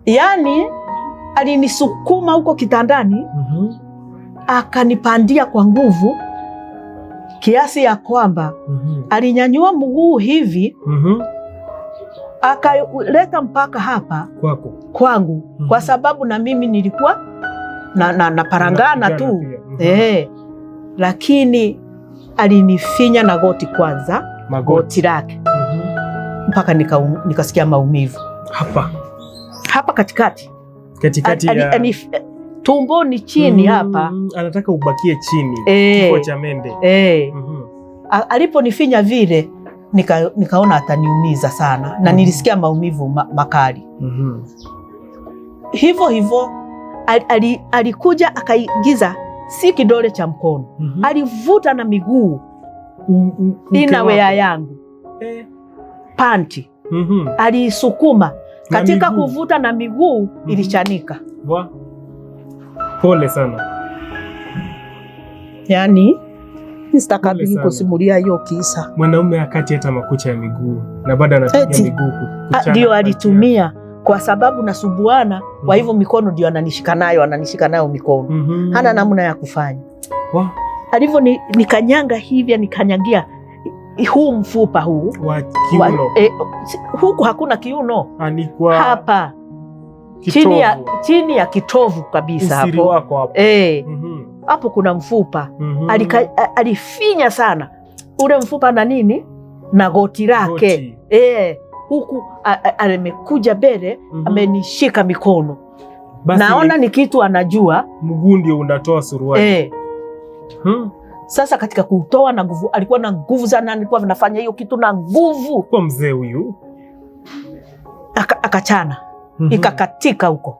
Yani alinisukuma huko kitandani, akanipandia kwa nguvu kiasi ya kwamba alinyanyua mguu hivi, akaleta mpaka hapa kwangu, kwa sababu na mimi nilikuwa na parangana tu. Lakini alinifinya na goti kwanza, goti lake mpaka nikasikia maumivu hapa katikati ya tumboni chini hapa. Anataka ubakie chini, kifua cha mende. Aliponifinya vile nikaona ataniumiza sana, na nilisikia maumivu makali. Hivyo alikuja akaingiza si kidole cha mkono, alivuta na miguu inawea yangu panti, alisukuma katika kuvuta na miguu ilichanika. Pole sana. Yani nistakabili kusimulia hiyo kisa. Mwanaume akati hata makucha ya miguu na baada anatumia miguu kuchana. Ndio alitumia kwa sababu nasubuana, kwa hivyo mikono ndio ananishika nayo mikono. Hana namna ya kufanya. Alivyo nikanyanga hivi, nikanyagia huu mfupa huu wa kiuno. Huku hakuna kiuno. Anikwa hapa chini ya kitovu kabisa hapo. Hapo kuna mfupa. Alifinya sana ule mfupa na nini na goti lake. Huku amekuja mbele, amenishika mikono. Naona ni kitu anajua. Mguu ndio unatoa suruali. Sasa katika kutoa na nguvu, alikuwa na nguvu sana, alikuwa anafanya hiyo kitu na nguvu. Kwa mzee huyu akachana, ikakatika huko.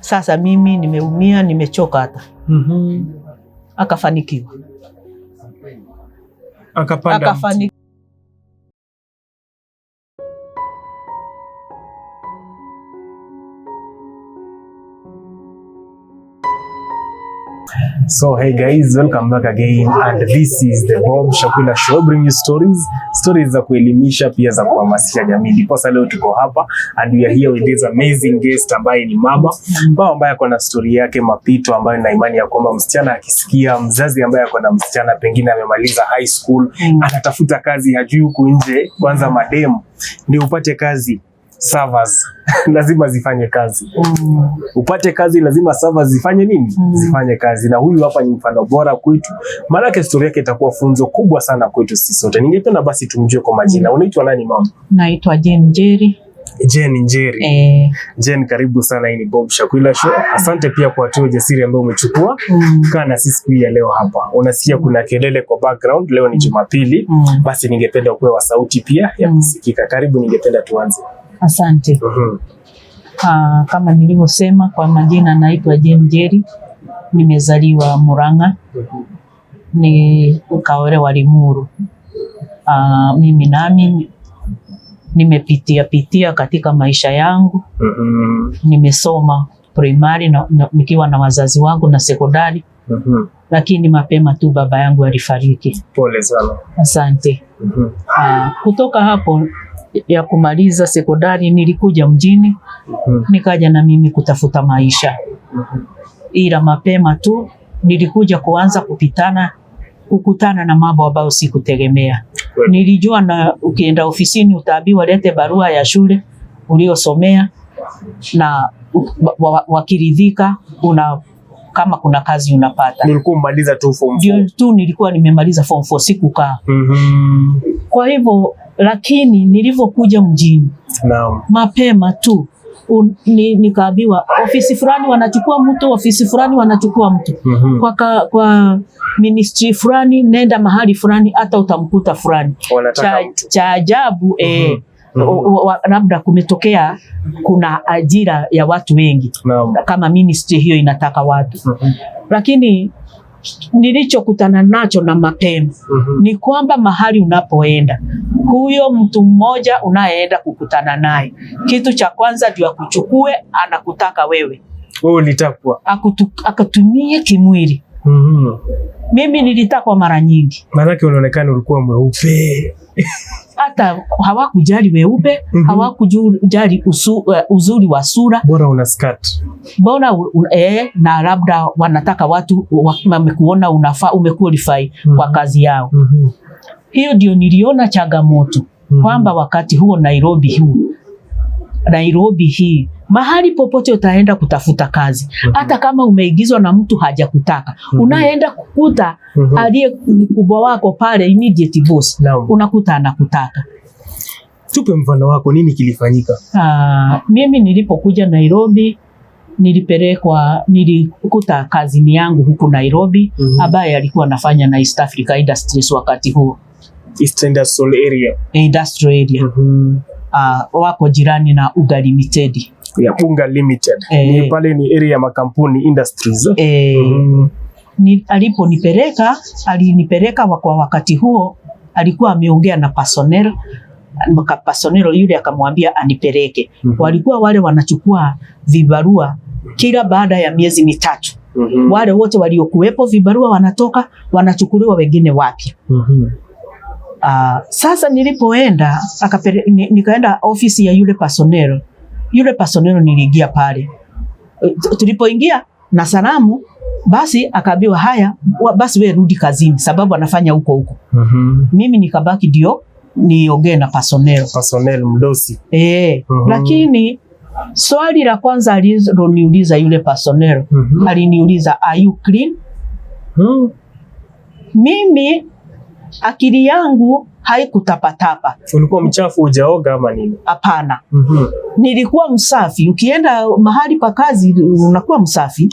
Sasa mimi nimeumia, nimechoka hata. Akafanikiwa. Akapanda. So hey guys, welcome back again, and this is the Bob Shakwila Show, bring you stories za kuelimisha pia za kuhamasisha jamii. Ndiposa leo tuko hapa and we are here with this amazing guest ambaye ni mama ambaye ako na story yake mapito, ambayo na imani ya kwamba msichana akisikia, mzazi ambaye ako na msichana pengine amemaliza high school, anatafuta kazi, hajui huku nje kwanza mademu ndio upate kazi. Servers lazima zifanye kazi. Upate kazi lazima servers zifanye nini? Zifanye kazi. Na huyu hapa ni mfano bora kwetu. Maana yake story yake itakuwa funzo kubwa sana kwetu sisi sote. Ningependa basi tumjue kwa majina. Unaitwa nani mama? Naitwa Jane Njeri. Jane Njeri. Jane, karibu sana, hii ni Bob Shakwila Show. Asante pia kwa hatua jasiri ambayo umechukua kaa na sisi pia leo hapa. Unasikia kuna kelele kwa background, leo ni Jumapili. Basi ningependa kupewa sauti pia ya kusikika. Karibu, ningependa tuanze. Asante. Kama nilivyosema, kwa majina naitwa Jane Njeri. Nimezaliwa Murang'a. Ni Kaolewa Limuru. Mimi nami nimepitia katika maisha yangu. Nimesoma primary nikiwa na wazazi wangu na sekondari. Lakini mapema tu baba yangu alifariki. Pole sana. Asante. Kutoka hapo ya kumaliza sekondari nilikuja mjini, nikaja na mimi kutafuta maisha. Ila mapema tu nilikuja kuanza kukutana na mambo ambayo sikutegemea. Nilijua na ukienda ofisini utaambiwa lete barua ya shule uliosomea, na wakiridhika kama kuna kazi unapata. Nilikuwa nimaliza tu form 4. Ndio tu nilikuwa nimemaliza form 4, sikukaa. Kwa hivyo, lakini nilivyokuja mjini mapema tu nikaambiwa ofisi fulani wanachukua mtu, ofisi fulani wanachukua mtu. Kwa ministry fulani nenda mahali fulani, hata utamkuta fulani. Cha ajabu labda kumetokea kuna ajira ya watu wengi kama ministry hiyo inataka watu. Lakini nilichokutana nacho na mapema ni kwamba mahali unapoenda, huyo mtu mmoja unayeenda kukutana naye, kitu cha kwanza ndio akuchukue, anakutaka wewe. Wewe ulitakwa akatumie kimwili. Mimi nilitakwa mara nyingi. Maana yake unaonekana ulikuwa mweupe. hata hawakujali weupe, hawakujali uzuri wa sura. Bora una skirt. Bora na labda wanataka watu wamekuona unafaa, umequalify kwa kazi yao. Hiyo ndio niliona changamoto kwamba wakati huo Nairobi hii mahali popote utaenda kutafuta kazi, hata kama umeigizwa na mtu hajakutaka, unaenda kukuta aliye mkubwa wako pale, immediate boss, unakuta anakutaka. Tupe mfano wako, nini kilifanyika? Mimi nilipokuja Nairobi nilikuta kazini yangu huku Nairobi, ambaye alikuwa anafanya na East Africa Industries wakati huo. East Industrial Area. Industrial Area. Wako jirani na Unga Limited. Unga Limited. Ni pale ni area ya makampuni industries. Alinipeleka kwa wakati huo, alikuwa ameongea na personnel yule akamwambia anipeleke. Walikuwa wale wanachukua vibarua kila baada ya miezi mitatu. Wale wote waliokuwepo vibarua wanatoka, wanachukuliwa wengine wapya. Sasa nilipoenda nikaenda ofisi ya yule personnel niliingia pale. Tulipoingia na salamu, basi akaambiwa haya, basi wewe rudi kazini, sababu anafanya huko. Mimi nikabaki ndio niongee na personnel mdosi. Lakini swali la kwanza aliloniuliza yule personnel, aliniuliza are you clean? Mimi akili yangu haikutapatapa. Ulikuwa mchafu, hujaoga ama nini? Hapana. Nilikuwa msafi. Ukienda mahali pa kazi unakuwa msafi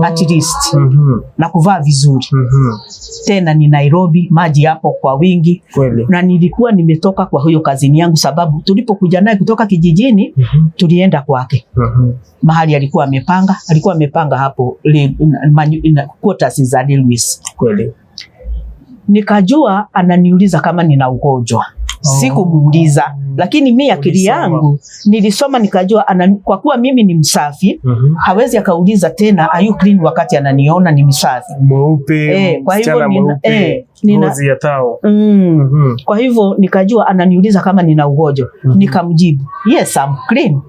at least. Na kuvaa vizuri. Tena ni Nairobi, maji hapo kwa wingi. Kweli. Na nilikuwa nimetoka kwa huyo kazini yangu, sababu tulipokuja naye kutoka kijijini tulienda kwake. Mahali alikuwa amepanga hapo quarters za Lewis. Kweli. Nikajua ananiuliza kama nina ugonjwa. Sikumuuliza, lakini mimi akili yangu nilisoma, nikajua kwa kuwa mimi ni msafi, hawezi akauliza tena are you clean wakati ananiona ni msafi. Mweupe, kwa hivyo ngozi ya tao. Kwa hivyo nikajua ananiuliza kama nina ugonjwa. Nikamjibu, yes I'm clean.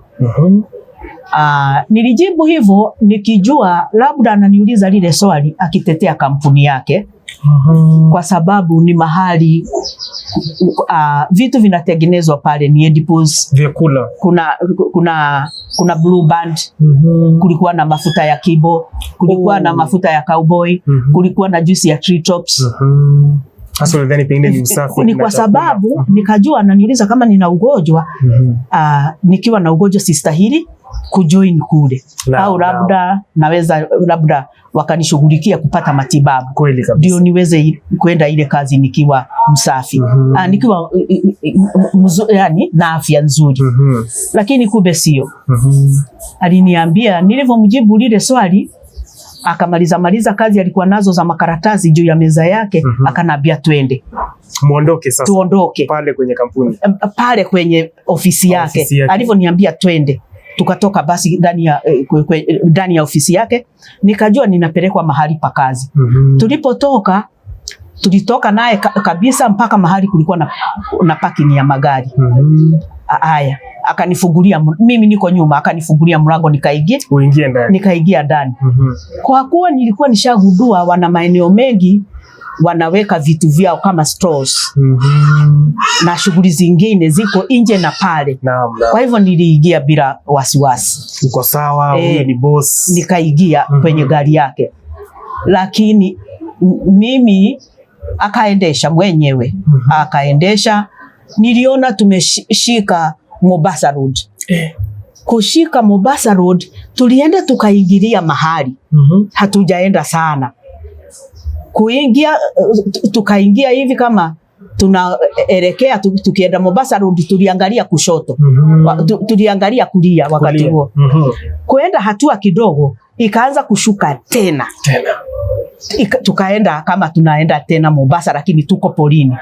Nilijibu hivyo nikijua labda ananiuliza lile swali akitetea kampuni yake. Kwa sababu ni mahali vitu vinatengenezwa pale, ni edibles, vyakula. Kuna Blue Band, kulikuwa na mafuta ya Kibo, kulikuwa na mafuta ya Cowboy, kulikuwa na juice ya Tree Tops. Hasa ndani pengine ni usafi. Ni kwa sababu nikajua ananiuliza kama nina ugonjwa. Nikiwa na ugonjwa sistahili kujoin kule, au naweza wakanishughulikia kupata matibabu. Kweli kabisa. Ndio niweze kwenda ile kazi nikiwa msafi. Nikiwa yani na afya nzuri. Lakini kumbe sio. Aliniambia, nilivyomjibu lile swali, akamaliza kazi alikuwa nazo za makaratasi juu ya meza yake, akanambia twende. Muondoke sasa. Tuondoke. Pale kwenye kampuni. Pale kwenye ofisi yake. Alivyoniambia twende. Tukatoka basi ndani ya ofisi yake, nikajua ninapelekwa mahali pa kazi. Tulitoka naye kabisa mpaka mahali kulikuwa na parking ya magari. Haya, akanifungulia, mimi niko nyuma, akanifungulia mlango, nikaingia ndani. Kwa kuwa nilikuwa nishagundua wana maeneo mengi wanaweka vitu vyao kama stores. Na shughuli zingine ziko nje na pale. Kwa hivyo niliingia bila wasiwasi. Uko sawa, huyo ni boss. Nikaingia kwenye gari yake. Lakini mimi akaendesha mwenyewe. Akaendesha, niliona tumeshika Mombasa Road. Kushika Mombasa Road, tulienda tukaingilia mahali. Hatujaenda sana. Kuingia tukaingia hivi kama tunaelekea tukienda Mombasa Road, tuliangalia kushoto. Tuliangalia kulia wakati huo. Kuenda hatua kidogo ikaanza kushuka tena. Tukaenda kama tunaenda tena Mombasa, lakini tuko polini.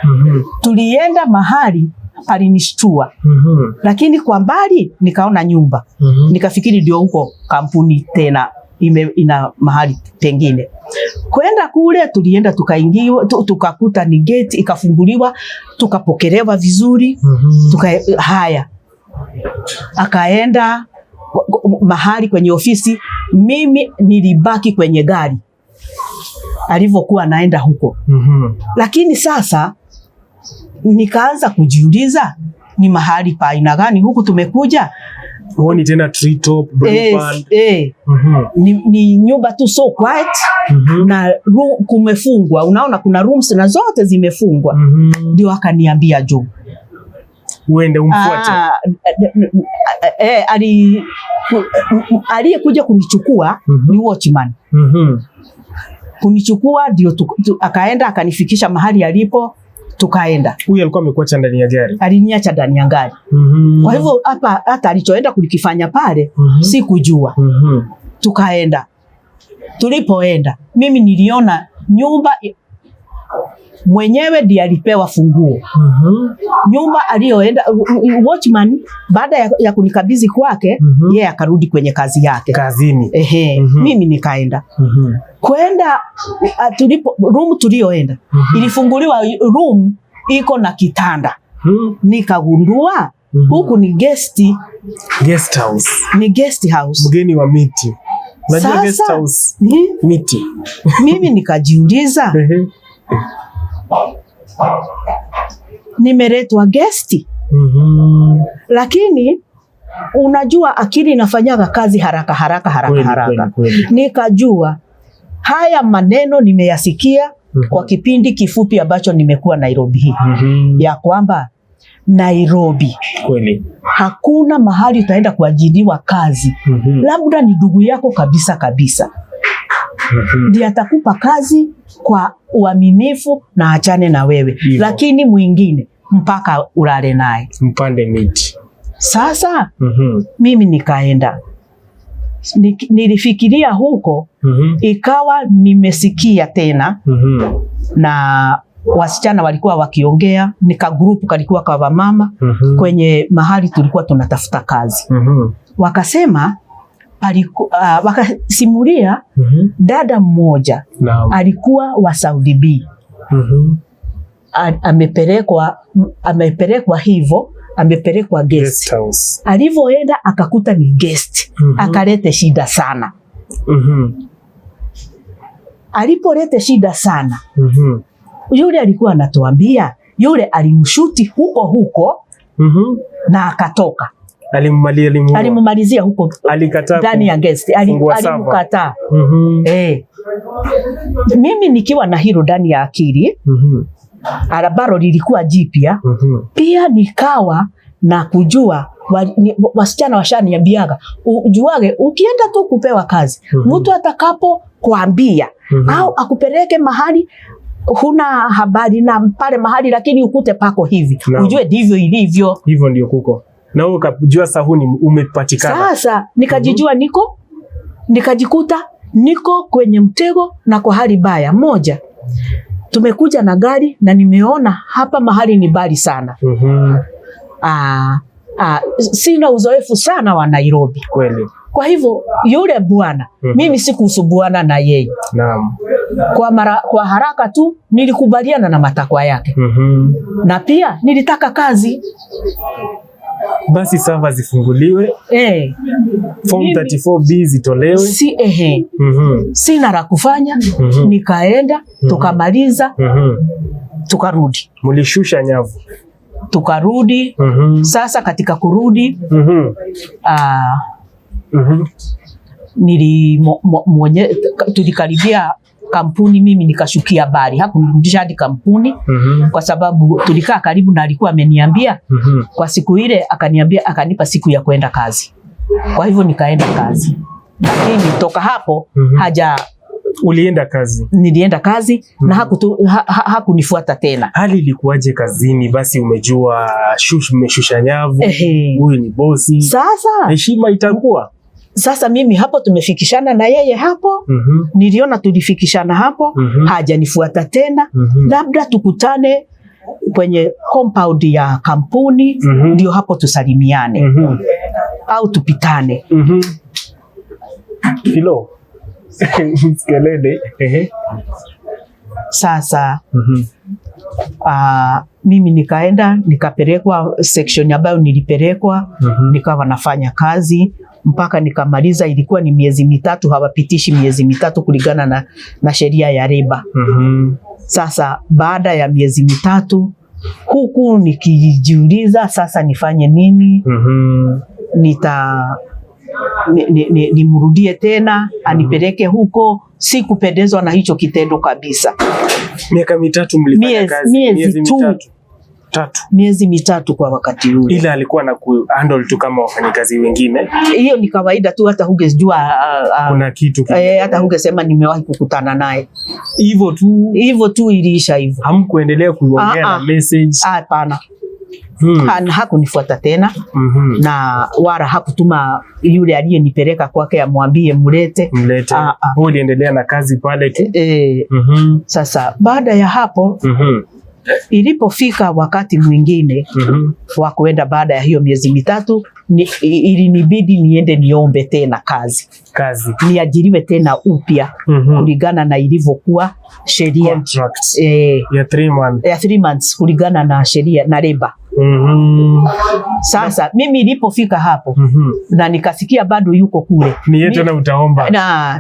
Tulienda mahali palinishtua. Lakini kwa mbali nikaona nyumba. Nikafikiri ndio huko kampuni tena ina mahali pengine. Kwenda kule tulienda tukaingiwa, tukakuta ni gate ikafunguliwa, tukapokelewa vizuri. Haya, akaenda mahali kwenye ofisi, mimi nilibaki kwenye gari alivyokuwa naenda huko. Lakini sasa nikaanza kujiuliza ni mahali pa aina gani huku tumekuja. Huoni tena treetop, band. Ni nyumba tu so quiet. Na kumefungwa, unaona kuna rooms na zote zimefungwa. Ndio akaniambia Job, uende umfuate. Aliyekuja kunichukua ni watchman. Kunichukua ndio akaenda akanifikisha mahali alipo, tukaenda. Huyu alikuwa amekuacha ndani ya gari? Aliniacha ndani ya gari. Kwa hivyo hata alichoenda kulikifanya pale sikujua. Tukaenda. Tulipoenda mimi niliona nyumba mwenyewe ndiye alipewa funguo. Nyumba aliyoenda watchman baada ya kunikabidhi kwake, yeye akarudi kwenye kazi yake. Kazini. Mimi nikaenda. Kwenda room tulioenda ilifunguliwa, room iko na kitanda. Nikagundua huku ni guest house. Ni guest house. Mgeni wa miti. Unajua guest house miti. Mimi nikajiuliza nimeletwa guest. Lakini unajua akili inafanyaga kazi haraka. Nikajua haya maneno nimeyasikia kwa kipindi kifupi ambacho nimekuwa Nairobi hii. Ya kwamba Nairobi kweli hakuna mahali utaenda kuajiriwa kazi. Labda ni ndugu yako kabisa. Ndiye atakupa kazi kwa uaminifu na achane na wewe. Lakini mwingine mpaka ulale naye. Mpande miti. Sasa mimi nikaenda. Nilifikiria huko, ikawa nimesikia tena na wasichana walikuwa wakiongea, nika group kalikuwa kwa mama kwenye mahali tulikuwa tunatafuta kazi. Wakasema wakasimulia dada mmoja alikuwa wa Saudi B. Amepelekwa hivyo, amepelekwa guest house. Alivyoenda akakuta ni guest. Akalete shida sana. Alipolete shida sana, yule alikuwa anatuambia yule alimshuti huko na akatoka. Alimumalizia huko ndani ya guest. Alimkataa. Mimi nikiwa na hilo ndani ya akili, arabaro lilikuwa jipya. Pia nikawa na kujua wasichana washaniambiaga, ujuage ukienda tu kupewa kazi, mtu atakapo kuambia au akupeleke mahali huna habari na pale mahali, lakini ukute pako hivi, ujue ndivyo ilivyo. Hivyo ndio kuko. Na wewe ukajua sahuni umepatikana. Sasa nikajijua nikajikuta niko kwenye mtego na kwa hali baya. Moja, tumekuja na gari na nimeona hapa mahali ni bali sana. Sina uzoefu sana wa Nairobi. Kweli. Kwa hivyo yule bwana, mimi sikusubuana na yeye. Naam. Kwa haraka tu nilikubaliana na matakwa yake. Na pia nilitaka kazi. Basi server zifunguliwe. Form 34B zitolewe. Sina la kufanya. Nikaenda, tukamaliza, tukarudi. Mulishusha nyavu. Tukarudi. Sasa katika kurudi tulikaribia kampuni, mimi nikashukia bari. Hakunirudisha hadi kampuni kwa sababu tulikaa karibu na alikuwa ameniambia kwa siku ile, akanipa siku ya kwenda kazi. Kwa hivyo nikaenda kazi. Lakini toka hapo Ulienda kazi? Nilienda kazi na hakunifuata tena. Hali ilikuwaje kazini? Basi umejua umeshusha nyavu, huyu ni bosi. Sasa heshima itakuwa. Sasa mimi hapo tumefikishana na yeye hapo. Niliona tulifikishana hapo. Hajanifuata tena. Labda tukutane kwenye compound ya kampuni, ndio hapo tusalimiane. Au tupitane. Hello. Kelele. Sasa mimi nikaenda nikapelekwa section ambayo nilipelekwa, nikawa nafanya kazi mpaka nikamaliza. Ilikuwa ni miezi mitatu, hawapitishi miezi mitatu kulingana na sheria ya leba. Sasa baada ya miezi mitatu huku nikijiuliza sasa nifanye nini? Nimrudie tena anipeleke huko. Sikupendezwa na hicho kitendo kabisa. Miaka mitatu mlifanya kazi? Miezi mitatu kwa wakati ule. Ila alikuwa na handle tu kama wafanyakazi wengine. Hiyo ni kawaida tu, hata hungejua kuna kitu hata hungesema nimewahi kukutana naye. Hivyo tu iliisha hivyo. Hamkuendelea kuongea na message? Hapana. Hakunifuata tena. Na wala hakutuma yule aliyenipeleka kwake amwambie mlete. Uliendelea na kazi pale tu? Sasa baada ya hapo ilipofika wakati mwingine wa kuenda, baada ya hiyo miezi mitatu ilinibidi niende niombe tena kazi. Niajiriwe tena upya kulingana na ilivyokuwa sheria ya 3 months kulingana na sheria na leba. Sasa mimi nilipofika hapo na nikasikia bado yuko kule, ni tena utaomba na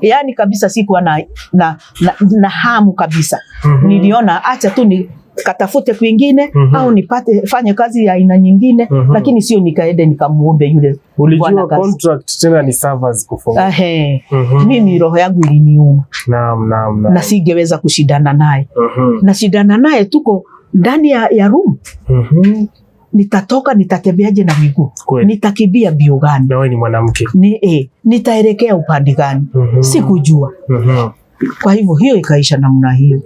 yani kabisa sikuwa na hamu kabisa. Niliona acha tu nikatafute kwingine au nipate fanye kazi ya aina nyingine, lakini sio nikaende nikamuombe yule. Ulijua contract tena ni servers kufunga. Mimi roho yangu iliniuma. Naam. Na singeweza kushindana naye. Na shindana naye tuko ndani ya room. Nitatoka nitatembeaje na miguu? Nitakibia bio gani? Na wewe ni mwanamke. Nitaelekea upande gani? Sikujua. Kwa hivyo hiyo ikaisha namna hiyo.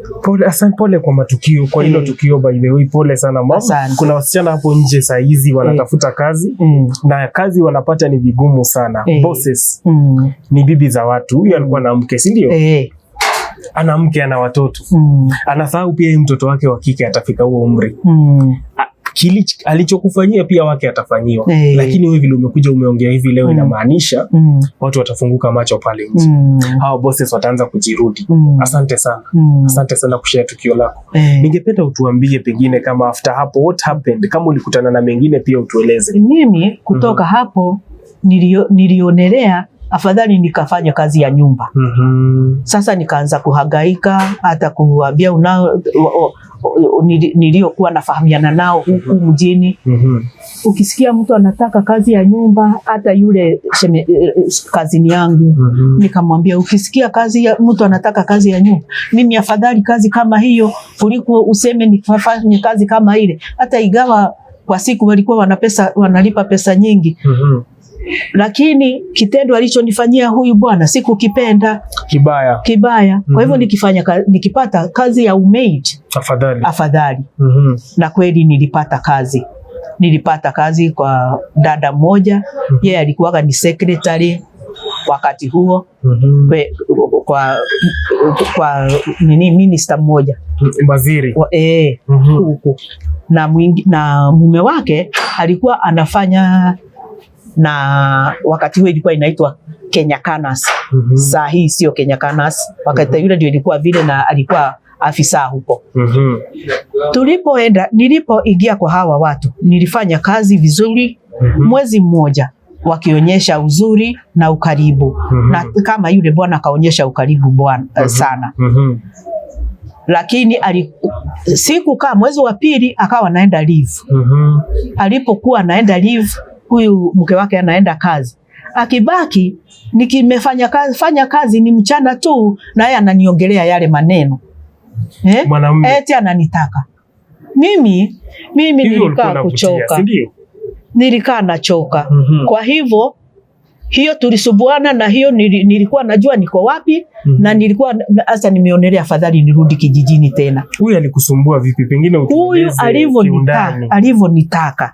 Pole kwa matukio, kwa hilo tukio by the way, pole sana mama. Kuna wasichana hapo nje saa hizi wanatafuta kazi na kazi wanapata ni vigumu sana. Bosses ni bibi za watu. Huyu alikuwa na mke, si ndio? Ana mke, ana watoto. Anasahau pia mtoto wake wa kike atafika huo umri. Alichokufanyia pia wake atafanyiwa. Lakini wewe vile umekuja umeongea hivi leo inamaanisha watu watafunguka macho pale nje. Hao bosses wataanza kujirudi. Asante sana. Asante sana kushare tukio lako. Ningependa utuambie pengine kama after hapo what happened, kama ulikutana na mengine pia utueleze. Mimi kutoka hapo nilionelea afadhali nikafanya kazi ya nyumba. Sasa nikaanza kuhangaika hata kuambia niliokuwa nafahamiana nao huku mjini. Ukisikia mtu anataka kazi ya nyumba, hata yule kazini yangu nikamwambia, ukisikia mtu anataka kazi ya nyumba, mimi afadhali kazi kama hiyo kuliko useme nifanye kazi kama ile, hata igawa kwa siku walikuwa wanalipa pesa nyingi. Lakini kitendo alichonifanyia huyu bwana sikukipenda, kibaya. Kwa hivyo nikipata kazi ya umaid afadhali. Na kweli nilipata kazi kwa dada mmoja. Yeye alikuwa ni secretary wakati huo kwa minister mmoja, waziri huko. Na mume wake alikuwa anafanya na wakati huo ilikuwa inaitwa Kenya Canas. Saa hii sio Kenya Canas. Wakati yule ndio ilikuwa vile, na alikuwa afisa huko. Nilipoingia kwa hawa watu nilifanya kazi vizuri mwezi mmoja, wakionyesha uzuri na ukaribu. Na kama yule bwana akaonyesha ukaribu sana. Lakini siku kama mwezi wa pili akawa naenda leave. Alipokuwa anaenda leave, huyu mke wake anaenda kazi. Akibaki fanya kazi ni mchana tu, na yeye ananiongelea yale maneno. Eti ananitaka. Mimi nilikaa kuchoka. Nilikaa nachoka. Kwa hivyo hiyo tulisubuana, na hiyo nilikuwa najua niko wapi. Na nilikuwa hasa nimeonelea afadhali nirudi kijijini tena. Huyu alikusumbua vipi? Pengine utueleze alivyonitaka.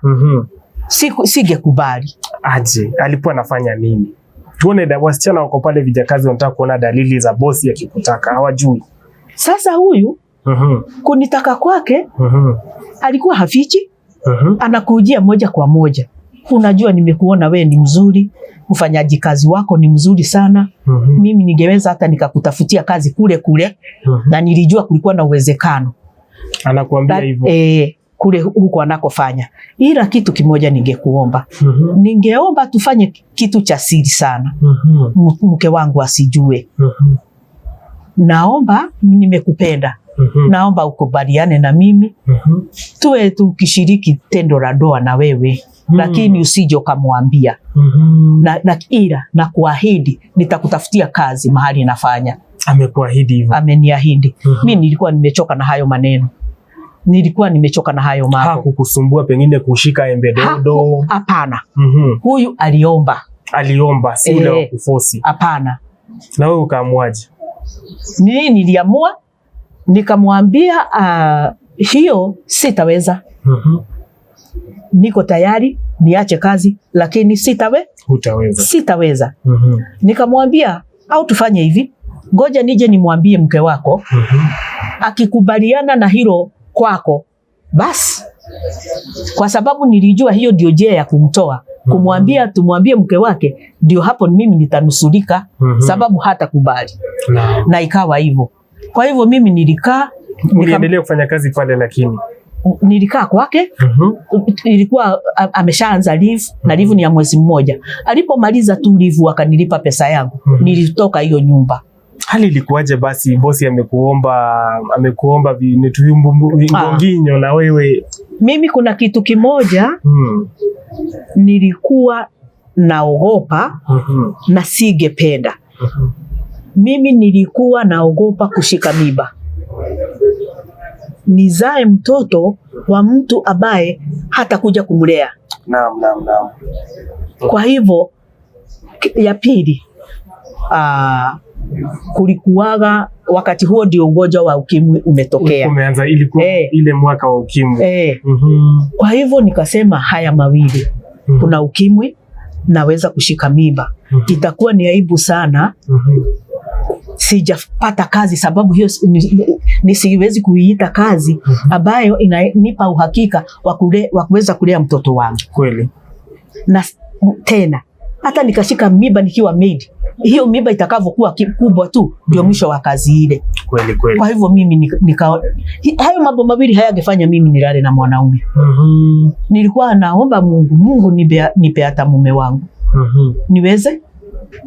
Singekubali. Aje, alikuwa anafanya nini? Tuone wasichana wako pale vijakazi wanataka kuona dalili za bosi akikutaka, hawajui. Sasa huyu kunitaka kwake alikuwa hafichi. Anakujia moja kwa moja. unajua nimekuona we ni mzuri, ufanyaji kazi wako ni mzuri sana. Mimi ningeweza hata nikakutafutia kazi kule kule. Na nilijua kulikuwa na uwezekano. Anakuambia hivyo. Kule huko anakofanya. Ila kitu kimoja ningekuomba. Ningeomba tufanye kitu cha siri sana. Mke wangu asijue. Naomba, nimekupenda. Naomba ukubaliane na mimi. Tuwe tukishiriki tendo la ndoa na wewe. Lakini usije ukamwambia. Na kuahidi nitakutafutia kazi mahali nafanya. Amekuahidi hivyo? Ameniahidi. Mimi nilikuwa nimechoka na hayo maneno. Nilikuwa nimechoka na hayo mambo. Hakukusumbua pengine kushika embe dodo? Hapana. Huyu aliomba. Aliomba, si ule wa kufosi? Hapana. Na wewe ukaamwaje? Mimi niliamua nikamwambia hiyo sitaweza. Niko tayari niache kazi lakini Hutaweza. Sitaweza. Nikamwambia au tufanye hivi, ngoja nije nimwambie mke wako. Akikubaliana na hilo kwako basi, kwa sababu nilijua hiyo ndio njia ya kumtoa. Kumwambia tumwambie mke wake, ndio hapo mimi nitanusulika. Sababu hata kubali. Na ikawa hivyo. Kwa hivyo mimi nilikaa. Uliendelea kufanya kazi pale lakini? Nilikaa kwake. Ilikuwa ameshaanza leave na leave ni ya mwezi mmoja. Alipomaliza tu leave akanilipa pesa yangu. Nilitoka hiyo nyumba. Hali ilikuwaje basi? Bosi amekuomba ngonginyo na wewe? Mimi kuna kitu kimoja nilikuwa naogopa na singependa. Mimi nilikuwa naogopa kushika mimba. Nizae mtoto wa mtu ambaye hata kuja kumlea. Naam. Kwa hivyo ya pili, kulikuwaga wakati huo ndio ugonjwa wa ukimwi umetokea. Umeanza, ilikuwa ile mwaka wa ukimwi. Kwa hivyo nikasema haya mawili. Kuna ukimwi, naweza kushika mimba. Itakuwa ni aibu sana. Sijapata kazi, sababu hiyo nisiwezi kuiita kazi ambayo inanipa uhakika wa kuweza kulea mtoto wangu. Kweli. Na tena hata nikashika mimba nikiwa maid, hiyo mimba itakavyokuwa kubwa tu ndio mwisho wa kazi ile. Kweli. Kwa hivyo mimi hayo mambo mawili hayangefanya mimi nilale na mwanaume. Nilikuwa naomba Mungu nipe hata mume wangu. Niweze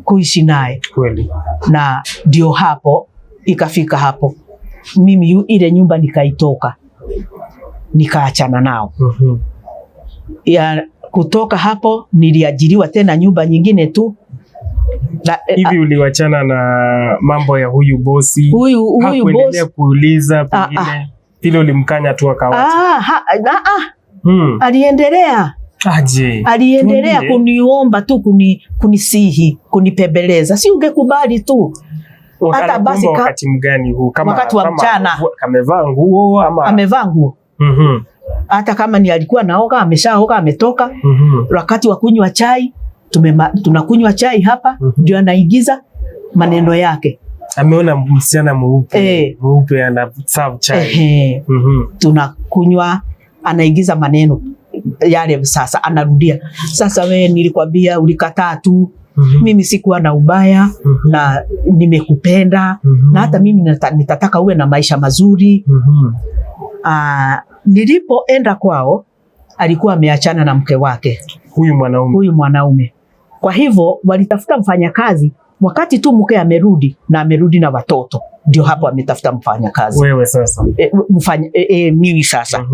kuishi naye. Kweli. Na ndio hapo ikafika hapo. Mimi ile nyumba nikaitoka. Nikaachana nao. Ya kutoka hapo niliajiriwa tena nyumba nyingine tu. Hivi uliwachana na mambo ya huyu bosi? Huyu bosi kuuliza pengine ile ulimkanya tu akawacha? Aliendelea. Aliendelea kuniomba tu, kunisihi, kunipebeleza. Si ungekubali tu. Hata basi wakati mgani huu? Wakati wa mchana. Amevaa nguo ama? Amevaa nguo. Hata kama ni alikuwa naoga, ameshaoga, ametoka. Wakati wa kunywa chai, tunakunywa chai hapa, ndio anaigiza maneno yake. Ameona msichana mweupe ana serve chai. Tunakunywa, anaigiza maneno yale. Sasa anarudia, sasa wewe nilikwambia ulikataa tu. Mimi sikuwa na ubaya na nimekupenda na hata mimi nitataka uwe na maisha mazuri. Nilipoenda kwao alikuwa ameachana na mke wake, huyu mwanaume. Kwa hivyo walitafuta mfanyakazi wakati tu mke amerudi na watoto, ndio hapo ametafuta mfanyakazi. Wewe sasa? Mimi sasa.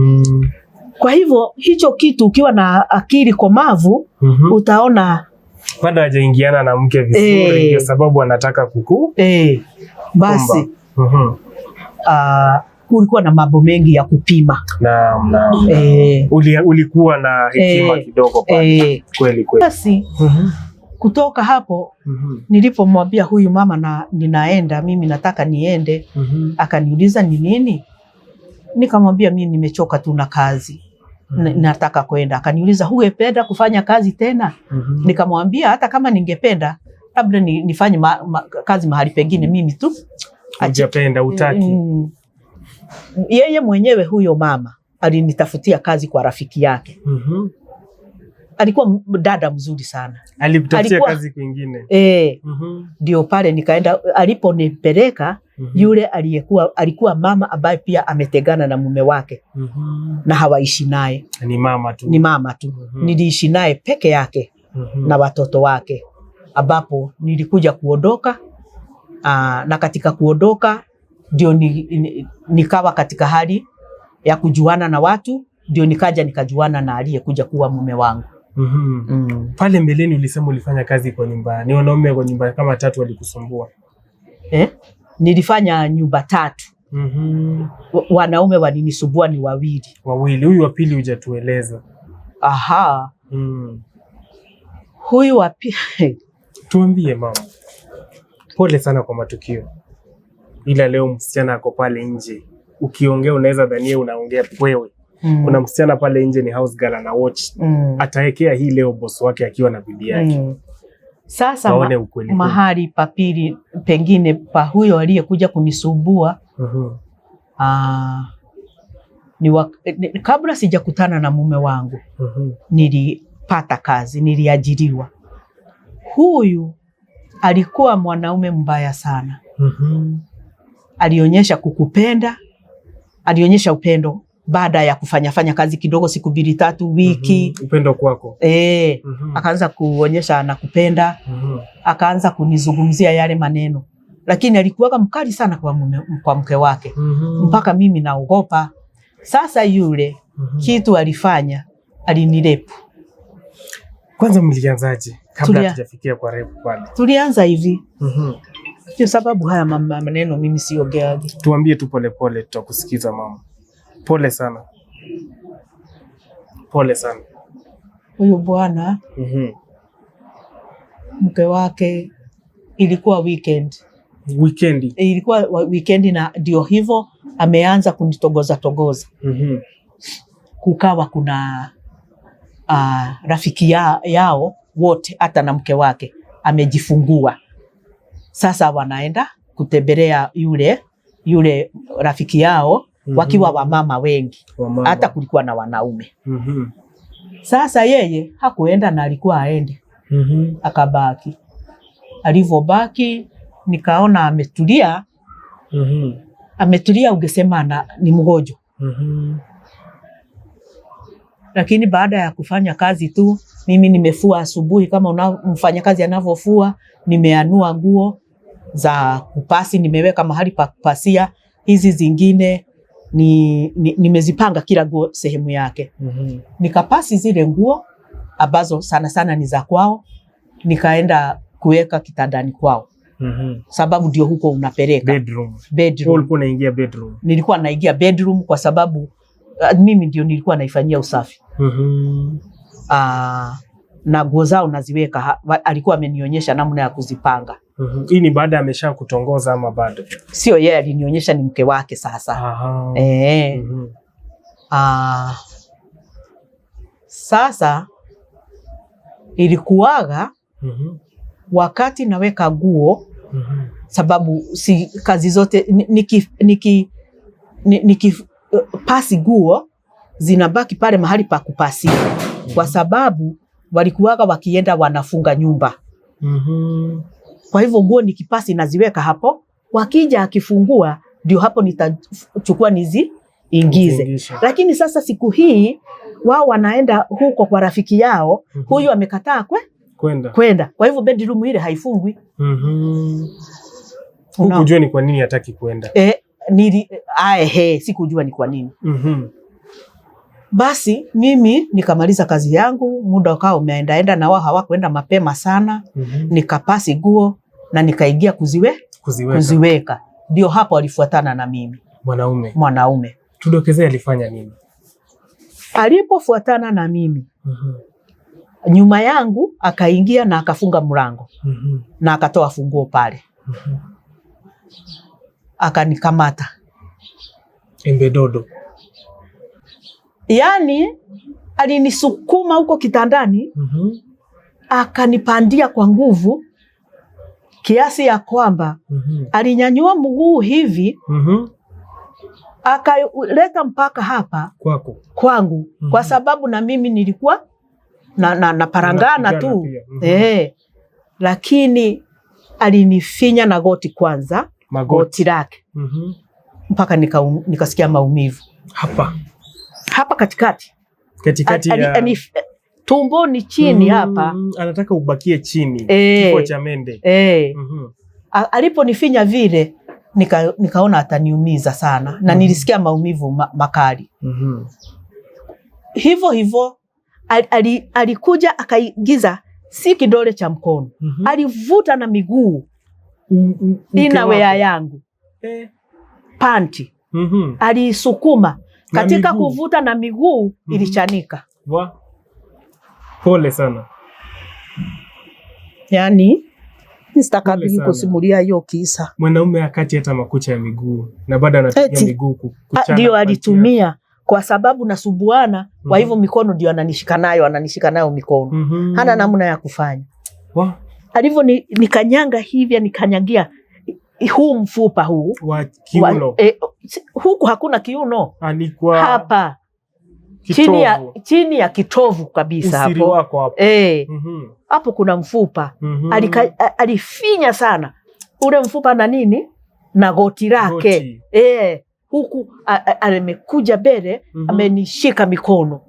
Kwa hivyo hicho kitu ukiwa na akili komavu utaona bado hajaingiana na mke vizuri, ndio sababu anataka basi. Kulikuwa na mambo mengi ya kupima. Naam. Ulikuwa na hekima kidogo pale. Kweli. Basi kutoka hapo nilipomwambia huyu mama na ninaenda, mimi nataka niende. Akaniuliza ni nini? Nikamwambia mimi nimechoka tu na kazi. Nataka kwenda. Akaniuliza hungependa kufanya kazi tena? Nikamwambia hata kama ningependa labda nifanye kazi mahali pengine, mimi tu hajapenda, utaki. Yeye mwenyewe huyo mama alinitafutia kazi kwa rafiki yake. alikuwa dada mzuri sana. Alikutafutia kazi kwingine? Ndio pale nikaenda, aliponipeleka yule alikuwa mama ambaye pia ametegana na mume wake na hawaishi naye. Ni mama tu. Ni mama tu. Niliishi naye peke yake na watoto wake, ambapo nilikuja kuondoka, na katika kuondoka ndio nikawa katika hali ya kujuana na watu, ndio nikajuana na aliyekuja kuwa mume wangu. Pale mbeleni ulisema ulifanya kazi kwa nyumba. Ni wanaume kwa nyumba kama 3 walikusumbua? Nilifanya nyumba 3. Wanaume walinisumbua ni 2. Huyu wa pili hujatueleza. Huyu wa pili tuambie mama. Pole sana kwa matukio. Ila leo msichana ako pale nje. Ukiongea unaweza dhania unaongea wewe. Kuna msichana pale nje ni house girl na watch. Ataekea hii leo boss wake akiwa na bibi yake. Sasa mahali papili pengine pa huyo aliyekuja kunisumbua. Kabla sijakutana na mume wangu, nilipata kazi, niliajiriwa. Huyu alikuwa mwanaume mbaya sana. Alionyesha kukupenda, alionyesha upendo baada ya kufanya kazi kidogo, siku 2-3 wiki. Upendo kwako? Akaanza kuonyesha anakupenda. Akaanza kunizungumzia yale maneno, lakini alikuwa mkali sana kwa mke wake, mpaka mimi naogopa. Sasa yule kitu alifanya, alinirepu. Kwanza mlianzaje kabla hatujafikia kwa repu pale? Tulianza hivi. Kwa sababu haya maneno mimi siongeaje. Tuambie tu pole pole, tutakusikiza mama. Pole sana. Pole sana. Huyu bwana mke wake ilikuwa weekend. Ilikuwa weekend, na ndio hivyo ameanza kunitogoza. Kukawa kuna rafiki yao wote, hata na mke wake amejifungua. Sasa wanaenda kutembelea yule rafiki yao, wakiwa wamama wengi. Hata kulikuwa na wanaume. Sasa yeye hakuenda na alikuwa aende. Akabaki. Alivyobaki nikaona ametulia. Ametulia, ungesema ni mgonjwa. Lakini baada ya kufanya kazi tu, mimi nimefua asubuhi kama mfanyakazi anavyofua, nimeanua nguo za kupasi, nimeweka mahali pa kupasia. Hizi zingine nimezipanga kila nguo sehemu yake. Nikapasi zile nguo ambazo sana sana ni za kwao, nikaenda kuweka kitandani kwao. Sababu ndio huko unapeleka bedroom. Ulikuwa unaingia bedroom? Nilikuwa naingia bedroom kwa sababu mimi ndio nilikuwa naifanyia usafi. Na nguo zao naziweka, alikuwa amenionyesha namna ya kuzipanga. Hii ni baada amesha kutongoza ama bado? Sio, yeye alinionyesha, ni mke wake sasa. Sasa ilikuwaga wakati naweka nguo, sababu si kazi zote pasi nguo zinabaki pale mahali pa kupasi, kwa sababu walikuwaga wakienda wanafunga nyumba. Kwa hivyo nguo nikipasi naziweka hapo, wakija akifungua ndio hapo nitachukua niziingize. Lakini sasa siku hii wao wanaenda huko kwa rafiki yao, huyu amekataa kwenda. Kwa hivyo bedroom ile haifungwi. Hukujua ni kwa nini hataki kwenda? Sikujua ni kwa nini. Basi mimi nikamaliza kazi yangu, muda ukao umeendaenda, na wao hawakwenda mapema sana. Nikapasi nguo na nikaingia kuziweka. Ndio hapo alifuatana na mimi. Mwanaume. Tudokezea alifanya nini? Alipofuatana na mimi, nyuma yangu akaingia na akafunga mlango. Na akatoa funguo pale. Akanikamata. Embedodo. Yani alinisukuma huko kitandani. Akanipandia kwa nguvu kiasi ya kwamba alinyanyua mguu hivi, akaleta mpaka hapa kwangu. Kwa sababu na mimi nilikuwa na parangana tu. Lakini alinifinya na goti kwanza, goti lake. Mpaka nikasikia maumivu. Hapa katikati ya tumboni chini hapa. Anataka ubakie chini. Kifo cha mende. Aliponifinya vile nikaona ataniumiza sana na nilisikia maumivu makali. Hivyo alikuja akaigiza si kidole cha mkono. Alivuta na miguu. Inawea yangu. Panti. Alisukuma. Katika kuvuta na miguu ilichanika. Pole sana. Yani nistakabili kusimulia hiyo kisa. Mwanaume akati hata makucha ya miguu na baada anatumia miguu kuchana. Ndio alitumia kwa sababu nasumbuana, kwa hivyo mikono ndio ananishika nayo mikono. Hana namna ya kufanya. Alivyo nikanyanga hivi, nikanyagia huu mfupa huu wa kiuno. Huku hakuna kiuno. Alikuwa hapa chini ya kitovu kabisa hapo. Usiri wako hapo. Hapo kuna mfupa. Alifinya sana ule mfupa na nini na goti lake. Huku amekuja mbele, amenishika mikono.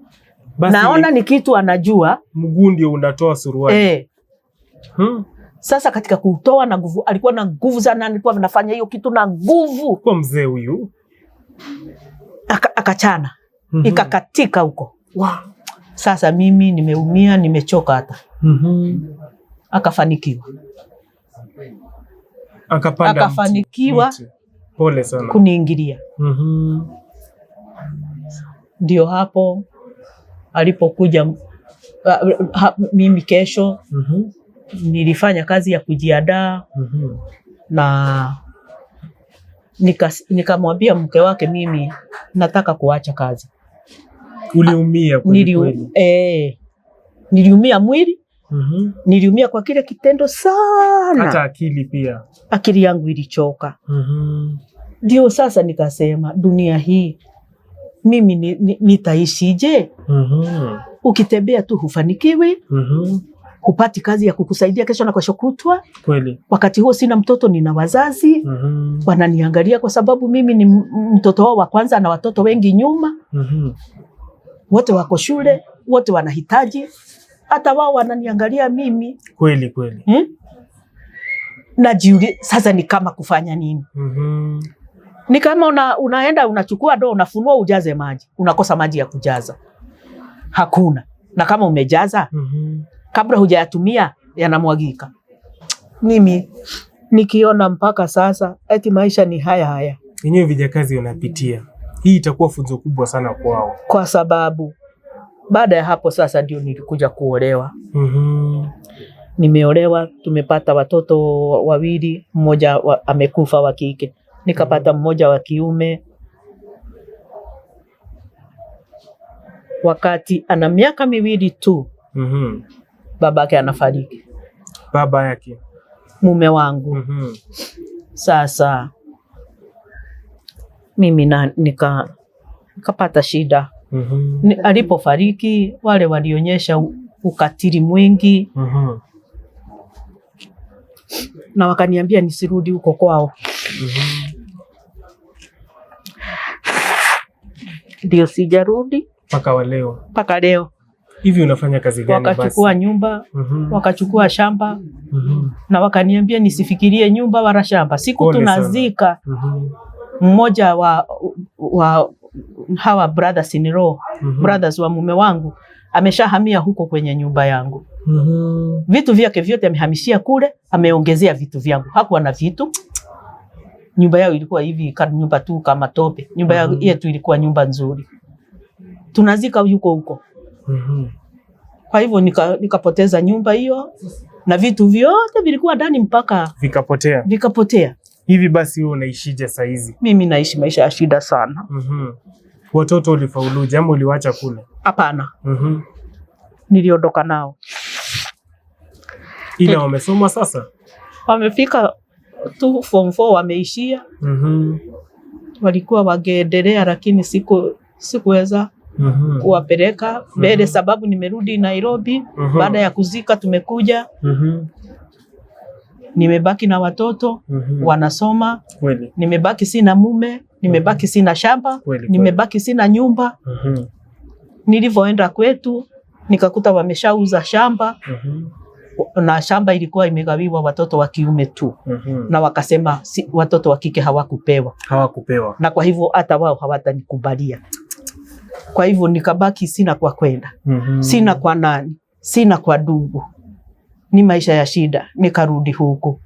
Naona ni kitu anajua. Mguu ndio unatoa suruali. Sasa katika kutoa na nguvu, alikuwa na nguvu sana, alikuwa anafanya hiyo kitu na nguvu. Kwa mzee huyu akachana. Ikakatika huko. Sasa mimi nimeumia, nimechoka hata. Akafanikiwa. Akafanikiwa. Pole sana. Kuniingilia. Ndio hapo alipokuja mimi kesho. Nilifanya kazi ya kujiandaa. Na nikamwambia mke wake mimi nataka kuacha kazi. Uliumia kweli? Niliumia mwili. Niliumia kwa kile kitendo sana. Hata akili pia. Akili yangu ilichoka. Ndio sasa nikasema dunia hii mimi nitaishije? Ukitembea tu hufanikiwi. Hupati kazi ya kukusaidia kesho na kesho kutwa. Kweli. Wakati huo sina mtoto, nina wazazi. Wananiangalia kwa sababu mimi ni mtoto wao wa kwanza na watoto wengi nyuma. Wote wako shule, wote wanahitaji. Hata wao wananiangalia mimi. Kweli. Najiuliza sasa ni kama kufanya nini? Ni kama unaenda unachukua ndoo unafunua ujaze maji. Unakosa maji ya kujaza. Hakuna. Na kama umejaza kabla hujayatumia yanamwagika. Mimi nikiona mpaka sasa eti maisha ni haya. Yenyewe vijakazi wanapitia. Hii itakuwa funzo kubwa sana kwao. Kwa sababu baada ya hapo sasa ndio nilikuja kuolewa. Nimeolewa, tumepata watoto wawili, mmoja amekufa wa kike. Nikapata mmoja wa kiume. Wakati ana miaka miwili tu. Babake anafariki. Baba yake? Mume wangu. Sasa mimi nikapata shida. Alipofariki wale walionyesha ukatili mwingi. Na wakaniambia nisirudi huko kwao. Ndio sijarudi mpaka leo. Hivi unafanya kazi gani basi? Wakachukua nyumba, wakachukua shamba. Na wakaniambia nisifikirie nyumba wala shamba. Siku tunazika mmoja wa hawa brothers in law, brothers wa mume wangu ameshahamia huko kwenye nyumba yangu. Vitu vyake vyote amehamishia kule, ameongezea vitu vyangu. Hakuwa na vitu. Nyumba yao ilikuwa hivi kama nyumba tu kama tope. Nyumba yetu ilikuwa nyumba nzuri. Tunazika huko. Kwa hivyo nikapoteza nyumba hiyo na vitu vyote vilikuwa ndani mpaka vikapotea. Hivi basi wewe unaishije saa hizi? Mimi naishi maisha ya shida sana. Watoto ulifauluje ama uliwacha kule? Hapana. Niliondoka nao. Ila wamesoma sasa? Wamefika tu form 4 wameishia. Walikuwa wangeendelea lakini sikuweza. kuwapeleka mbele sababu nimerudi Nairobi baada ya kuzika tumekuja. Nimebaki na watoto wanasoma. Kweli. Nimebaki sina mume, nimebaki sina shamba, Kweli. nimebaki sina nyumba. Nilivyoenda kwetu nikakuta wameshauza shamba. Na shamba ilikuwa imegawiwa watoto wa kiume tu. Na wakasema watoto wa kike hawakupewa. Na kwa hivyo hata wao hawatanikubalia. Kwa hivyo nikabaki sina kwa kwenda. Sina kwa nani, sina kwa ndugu. Ni maisha ya shida, nikarudi huku.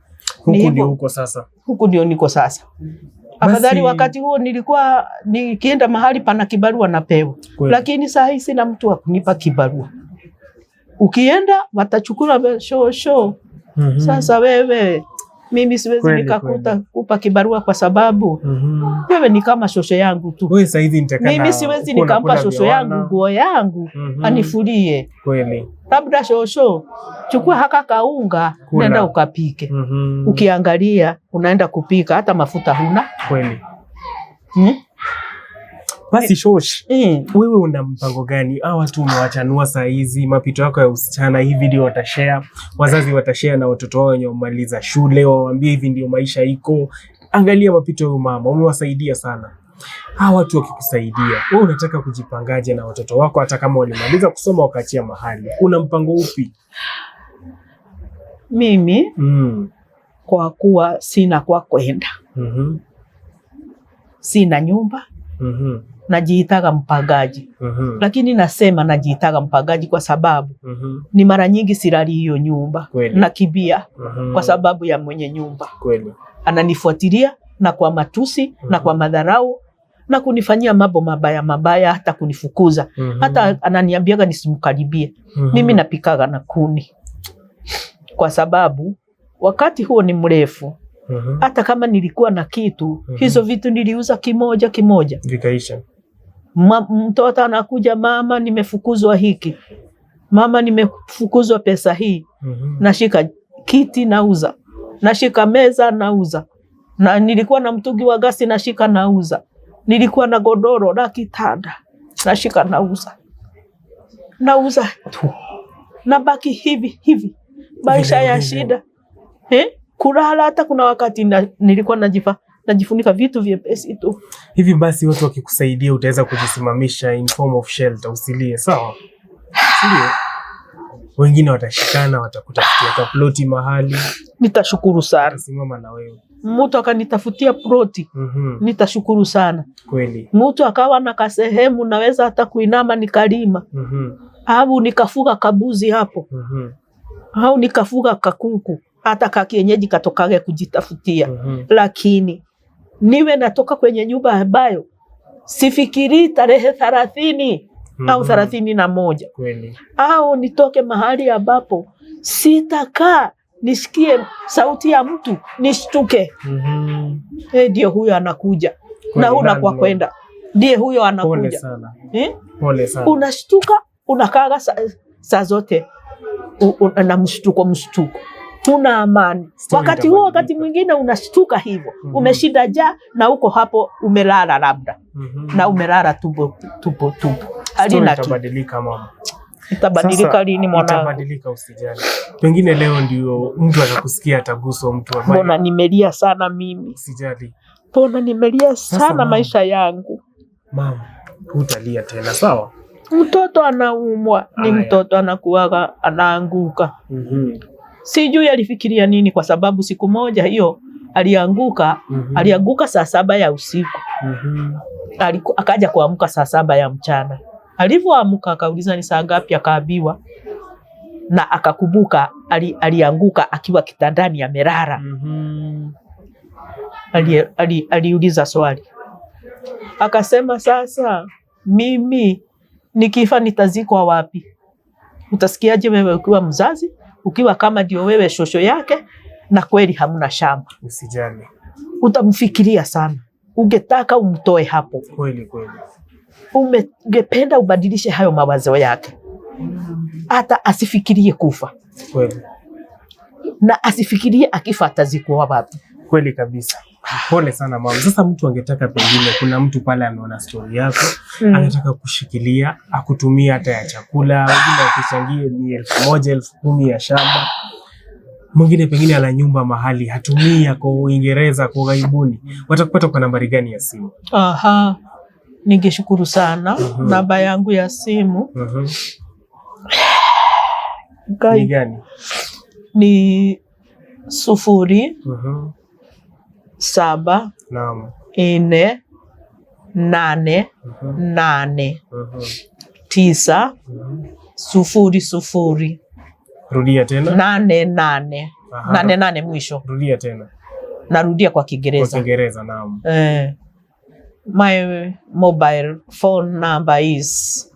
Ndio huko sasa. Huku ndio niko sasa. Afadhali wakati huo nilikuwa nikienda mahali pana kibarua napewa. Lakini saa hii sina mtu wa kunipa kibarua. Ukienda watachukua show. Sasa wewe mimi siwezi nikakupa kibarua kwa sababu wewe ni kama shosho yangu tu. Wewe sasa hivi nitakana. Mimi siwezi nikampa shosho yangu nguo yangu anifulie. Kweli. Labda shosho chukua haka kaunga nenda ukapike. Ukiangalia unaenda kupika hata mafuta huna. Kweli. Basi shosh, wewe una mpango gani? Watu umewachanua saa hizi, mapito yako ya usichana, hii video watashare, wazazi watashare na watoto wao wenye wamaliza shule, waambie hivi ndio maisha iko. Angalia mapito ya mama, umewasaidia sana. Watu wakikusaidia, wewe unataka kujipangaje na watoto wako hata kama walimaliza kusoma wakaachia mahali? Una mpango upi? Mimi kwa kuwa sina kwa kwenda. Sina nyumba. Najiitaga mpangaji. Lakini nasema najiitaga mpangaji kwa sababu ni mara nyingi silali hiyo nyumba. Nakibia kwa sababu ya mwenye nyumba. Kweli. Ananifuatilia na kwa matusi na kwa madharau na kunifanyia mambo mabaya hata kunifukuza. Hata ananiambiaga nisimkaribie. Mimi napikaga na kuni. Kwa sababu wakati huo ni mrefu. Hata kama nilikuwa na kitu, hizo vitu niliuza kimoja vikaisha. Mtoto anakuja, mama nimefukuzwa hiki, mama nimefukuzwa pesa hii. Nashika kiti nauza, nashika meza nauza, na nilikuwa na mtungi wa gasi nashika nauza, nilikuwa na godoro la kitanda nashika nauza tu. Nabaki hivi maisha ya shida. Kulala hata kuna wakati nilikuwa najifunika vitu vyepesi tu. Hivi basi watu wakikusaidia utaweza kujisimamisha in form of shelter, usilie, sawa? Usilie. Wengine watashikana, watakutafutia ploti mahali. Nitashukuru sana. Simama na wewe. Mtu akanitafutia ploti. Nitashukuru sana. Kweli. Mtu akawa na kasehemu naweza hata kuinama nikalima. Au nikafuga kabuzi hapo. Au nikafuga kakuku. Hata kakienyeji katokage kujitafutia. Lakini niwe natoka kwenye nyumba ambayo sifikiri tarehe 30 au 31. Kweli. Au nitoke mahali ambapo sitakaa nisikie sauti ya mtu nishtuke. Ndio huyo anakuja. Na huna kwa kwenda. Ndiye huyo anakuja. Pole sana. Pole sana. Unashtuka, unakaga saa zote na mshtuko. Huna amani. Wakati huo wakati mwingine unashtuka hivyo. Umeshinda njaa na uko hapo umelala labda. Na umelala tupo. Halina itabadilika mama. Itabadilika lini mwana? Itabadilika, usijali. Pengine leo ndio mtu atakusikia, ataguswa mtu ambaye. Mbona nimelia sana mimi? Usijali. Mbona nimelia sana maisha yangu. Mama, hutalia tena, sawa? Mtoto anaumwa, ni mtoto anakuaga anaanguka. Sijui alifikiria nini kwa sababu siku moja hiyo alianguka. Alianguka saa 7 ya usiku. Akaja kuamka saa 7 ya mchana. Alivyoamka akauliza ni saa ngapi, akaambiwa, na akakumbuka alianguka akiwa kitandani amelala. Aliuliza swali. Akasema, sasa mimi nikifa nitazikwa wapi? Utasikiaje wewe ukiwa mzazi? Ukiwa kama ndio wewe shosho yake na kweli hamna shamba. Usijali. Utamfikiria sana. Ungetaka umtoe hapo. Kweli. Ungependa ubadilishe hayo mawazo yake. Hata asifikirie kufa. Kweli. Na asifikirie akifa atazikwa wapi. Kweli kabisa. Pole sana mama. Sasa mtu angetaka pengine, kuna mtu pale ameona story yako, anataka kushikilia, akutumia hata ya chakula, wengine wakichangie ni 1,000, 10,000 ya shamba. Mwingine pengine ana nyumba mahali, hatumia kwa Uingereza, kwa ughaibuni. Watakupata kwa nambari gani ya simu? Ningeshukuru sana. Namba yangu ya simu ni gani? Ni 0 Naam. 4 8 8 9 0 Rudia tena. 8 8 mwisho. Rudia tena. Narudia kwa Kiingereza. Kwa Kiingereza, naam. My mobile phone number is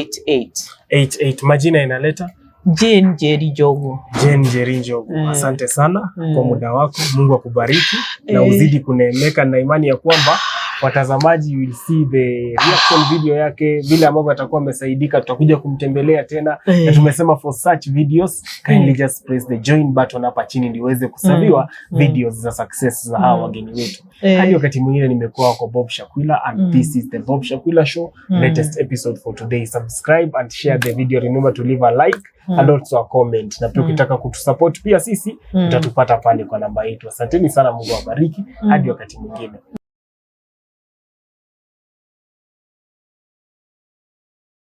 0748890088. Majina inaleta Jane Njeri Njogu. Jane Njeri Njogu. Asante sana kwa muda wako. Mungu akubariki na uzidi kuneemeka, na imani ya kwamba watazamaji will see the reaction video yake, vile ambavyo atakuwa amesaidika. Tutakuja kumtembelea tena, na tumesema for such videos kindly just press the join button hapa chini ndio uweze kusaviwa videos za success za hawa wageni wetu. Hadi wakati mwingine, nimekuwa kwa Bob Shakwila and this is the Bob Shakwila Show, latest episode for today. Subscribe and share the video. Remember to leave a like and also a comment. Na pia ukitaka kutusupport pia sisi utatupata pale kwa namba yetu. Asanteni sana, Mungu awabariki. Hadi wakati mwingine.